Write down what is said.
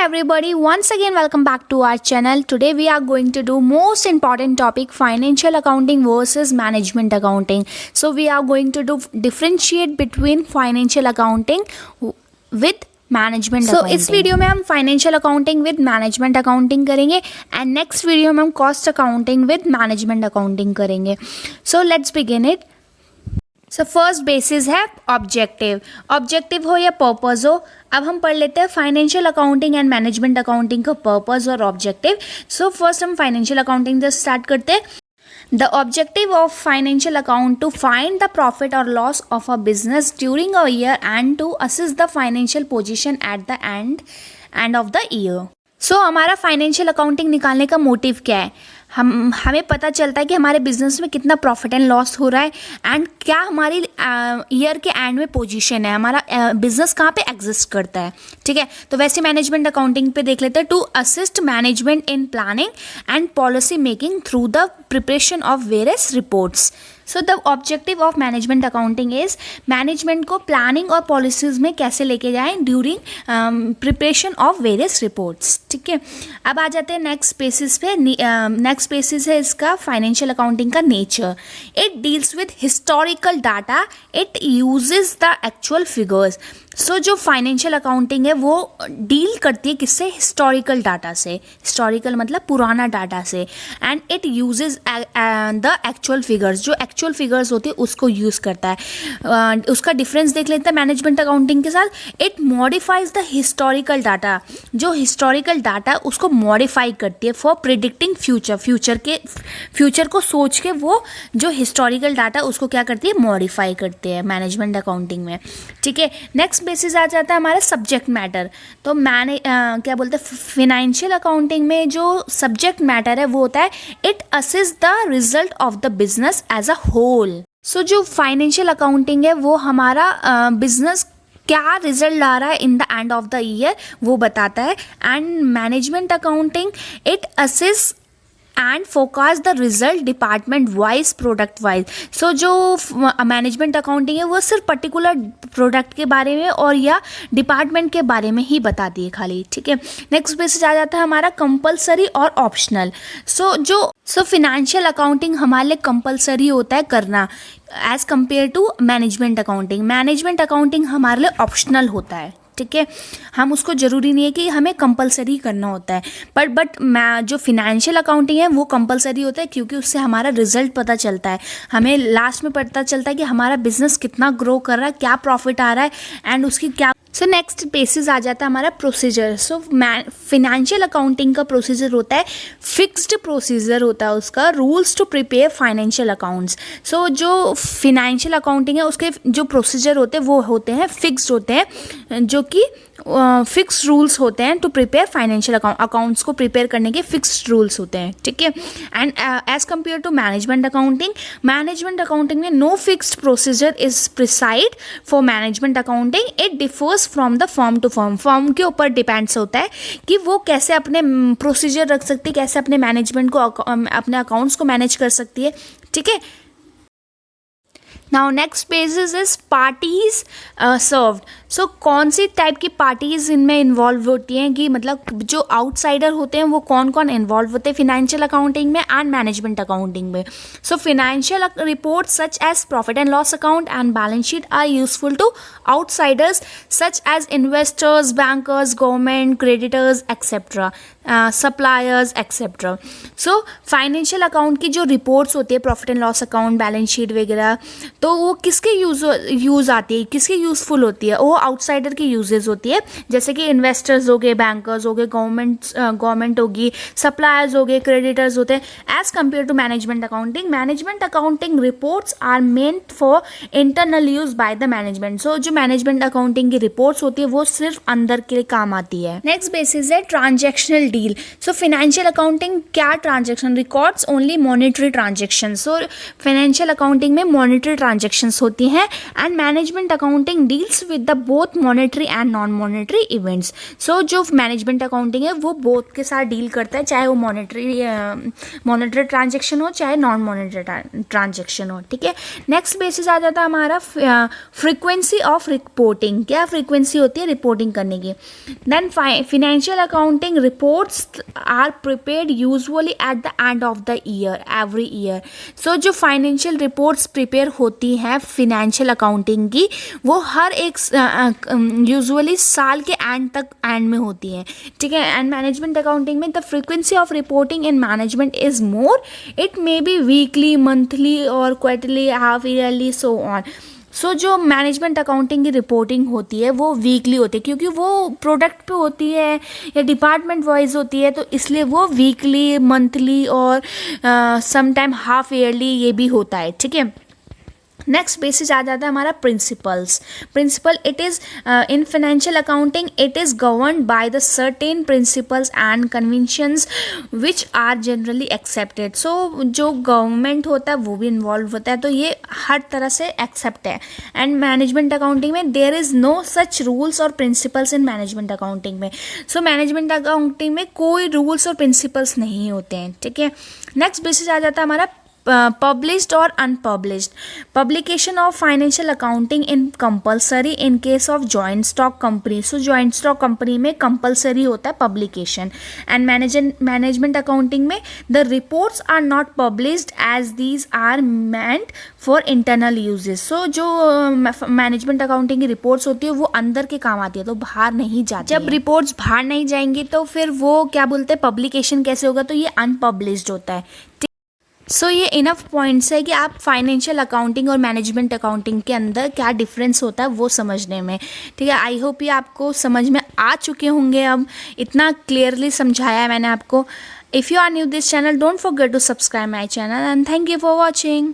everybody, once again welcome back to our channel. Today we are going to do most important topic, financial accounting versus management accounting. So we are going to do differentiate between financial accounting with management so इस video में हम financial accounting with management accounting करेंगे and next video में हम cost accounting with management accounting करेंगे. So let's begin it. So first basis है objective. Objective हो या पर्पस हो. अब हम पढ़ लेते हैं financial accounting and management accounting का पर्पस और ऑब्जेक्टिव. सो फर्स्ट हम फाइनेंशियल अकाउंटिंग से स्टार्ट करते हैं. The objective of financial account to find the profit or loss of a business during a year and to assess the financial position at the end of the year. So हमारा financial accounting निकालने का motive क्या है. हमें पता चलता है कि हमारे बिजनेस में कितना प्रॉफिट एंड लॉस हो रहा है एंड क्या हमारी ईयर के एंड में पोजीशन है, हमारा बिजनेस कहाँ पे एग्जिस्ट करता है. ठीक है, तो वैसे मैनेजमेंट अकाउंटिंग पे देख लेते हैं. To assist management in planning and policy making through the preparation of various reports. So the objective of management accounting is management को प्लानिंग और पॉलिसीज में कैसे लेके जाएं during preparation of various reports. ठीक है, अब आ जाते हैं नेक्स्ट बेसिस पे. नेक्स्ट बेसिस है इसका फाइनेंशियल अकाउंटिंग का nature. It deals with historical data. It uses the actual figures. So जो फाइनेंशियल अकाउंटिंग है वो डील करती है किससे, हिस्टोरिकल डाटा से. हिस्टोरिकल मतलब पुराना डाटा से. And it uses the actual figures. जो एक्चुअल फिगर्स होती है उसको यूज़ करता है. उसका डिफरेंस देख लेते हैं मैनेजमेंट अकाउंटिंग के साथ. It modifies the historical data. जो हिस्टोरिकल डाटा उसको मॉडिफाई करती है फॉर प्रिडिक्टिंग फ्यूचर को सोच के वो जो हिस्टोरिकल डाटा उसको क्या करती है, मॉडिफाई करते हैं मैनेजमेंट अकाउंटिंग में. ठीक है, नेक्स्ट बेसिस आ जाता है हमारा सब्जेक्ट मैटर. तो क्या बोलते हैं फाइनेंशियल अकाउंटिंग में जो सब्जेक्ट मैटर है वो होता है it assess the result of the business as a whole. So जो फाइनेंशियल अकाउंटिंग है वो हमारा बिजनेस क्या रिजल्ट आ रहा है in the end of the year वो बताता है. And management accounting it assess and focus the result department wise, product wise. So जो मैनेजमेंट अकाउंटिंग है वो सिर्फ पर्टिकुलर प्रोडक्ट के बारे में और या डिपार्टमेंट के बारे में ही बताती है खाली. ठीक है, नेक्स्ट बेसिस आ जाता है हमारा कंपलसरी और ऑप्शनल. सो फिनेंशियल अकाउंटिंग हमारे लिए कंपलसरी होता है करना as compare to management accounting. Management accounting हमारे लिए ऑप्शनल होता है. ठीक है, हम उसको ज़रूरी नहीं है कि हमें कंपलसरी करना होता है. बट जो फिनेंशियल अकाउंटिंग है वो कंपलसरी होता है क्योंकि उससे हमारा रिजल्ट पता चलता है. हमें लास्ट में पता चलता है कि हमारा बिजनेस कितना ग्रो कर रहा है, क्या प्रॉफिट आ रहा है एंड उसकी क्या. सो नेक्स्ट बेसिस आ जाता है हमारा प्रोसीजर. सो फिनेंशियल अकाउंटिंग का प्रोसीजर होता है फिक्स्ड प्रोसीजर होता है उसका, rules to prepare financial accounts. So जो फिनेंशियल अकाउंटिंग है उसके जो प्रोसीजर होते हैं वो होते हैं फिक्स्ड होते हैं, जो कि फिक्स रूल्स होते हैं टू प्रिपेयर फाइनेंशियल अकाउंट्स को प्रिपेयर करने के फिक्स्ड रूल्स होते हैं. ठीक है, and as compare to management accounting में no fixed procedure is prescribed for management accounting. It differs from the firm to firm. Firm के ऊपर डिपेंड्स होता है कि वो कैसे अपने प्रोसीजर रख सकती है, कैसे अपने मैनेजमेंट को अपने अकाउंट्स को मैनेज कर सकती है. ठीक है, now next basis is parties served. So कौन सी टाइप की पार्टीज इनमें इन्वॉल्व होती हैं कि मतलब जो आउटसाइडर होते हैं वो कौन कौन इन्वॉल्व होते हैं फिनेंशियल अकाउंटिंग में एंड मैनेजमेंट अकाउंटिंग में. So financial report such as profit and loss account and balance sheet are useful to outsiders such as investors, bankers, government, creditors etcetera, suppliers etcetera. So financial account की जो reports होती है profit and loss account, balance sheet वगैरह, तो वो किसके use आती है, किसके यूज़फुल होती है, वो आउटसाइडर की यूजेस होती है. जैसे कि इन्वेस्टर्स हो गए, बैंकर्स हो गए, गवर्नमेंट होगी, सप्लायर्स हो गए, क्रेडिटर्स होते हैं. As compare to management accounting reports are meant for internal use by the management. So जो मैनेजमेंट अकाउंटिंग की रिपोर्ट्स होती है वो सिर्फ अंदर के लिए काम आती है. नेक्स्ट बेसिस है transactional deal. So financial accounting क्या transaction records only monetary transaction. So financial accounting में मॉनेटरी ट्रांजेक्शन्स होती हैं and management accounting deals with the both monetary and non monetary events. So जो मैनेजमेंट अकाउंटिंग है वो both के साथ deal करता है, चाहे वो मॉनेटरी ट्रांजेक्शन हो चाहे नॉन मॉनेटरी ट्रांजेक्शन हो. ठीक है. नेक्स्ट बेसिस आ जाता है हमारा फ्रीक्वेंसी ऑफ रिपोर्टिंग. क्या फ्रीक्वेंसी होती है रिपोर्टिंग करने की. Then financial accounting reports are prepared usually at the end of the year every year. So जो फाइनेंशियल रिपोर्ट्स प्रिपेयर होती हैं फाइनेंशियल अकाउंटिंग की वो हर एक यूजुअली साल के एंड में होती हैं. ठीक है. एंड मैनेजमेंट अकाउंटिंग में the frequency of reporting in management is more. It may be weekly, monthly और quarterly, half yearly, so on. So जो मैनेजमेंट अकाउंटिंग की रिपोर्टिंग होती है वो वीकली होती है क्योंकि वो प्रोडक्ट पे होती है या डिपार्टमेंट वाइज होती है, तो इसलिए वो वीकली, मंथली और समटाइम हाफ ईयरली ये भी होता है. ठीक है. नेक्स्ट बेसिस आ जाता है हमारा principles. Principle it is in financial accounting it is govern by the certain principles and conventions which are generally accepted. So जो गवर्नमेंट होता है वो भी इन्वॉल्व होता है, तो ये हर तरह से एक्सेप्ट है. एंड मैनेजमेंट अकाउंटिंग में there is no such rules और प्रिंसिपल्स इन मैनेजमेंट अकाउंटिंग में. सो मैनेजमेंट अकाउंटिंग में कोई रूल्स और प्रिंसिपल्स नहीं होते हैं. ठीक है. नेक्स्ट बेसिस आ जाता है हमारा published or unpublished. Publication of financial accounting in compulsory in case of joint stock company. So joint stock company में compulsory होता है publication. And management accounting में the reports are not published as these are meant for internal uses. So जो management accounting की reports होती है वो अंदर के काम आती है, तो बाहर नहीं जाती. जब reports बाहर नहीं जाएंगी तो फिर वो क्या बोलते हैं publication कैसे होगा, तो ये unpublished होता है. सो ये इनफ पॉइंट्स है कि आप फाइनेंशियल अकाउंटिंग और मैनेजमेंट अकाउंटिंग के अंदर क्या डिफरेंस होता है वो समझने में. ठीक है. आई होप ये आपको समझ में आ चुके होंगे. अब इतना क्लियरली समझाया है मैंने आपको. If you are new this channel don't forget to subscribe my channel and thank you for watching.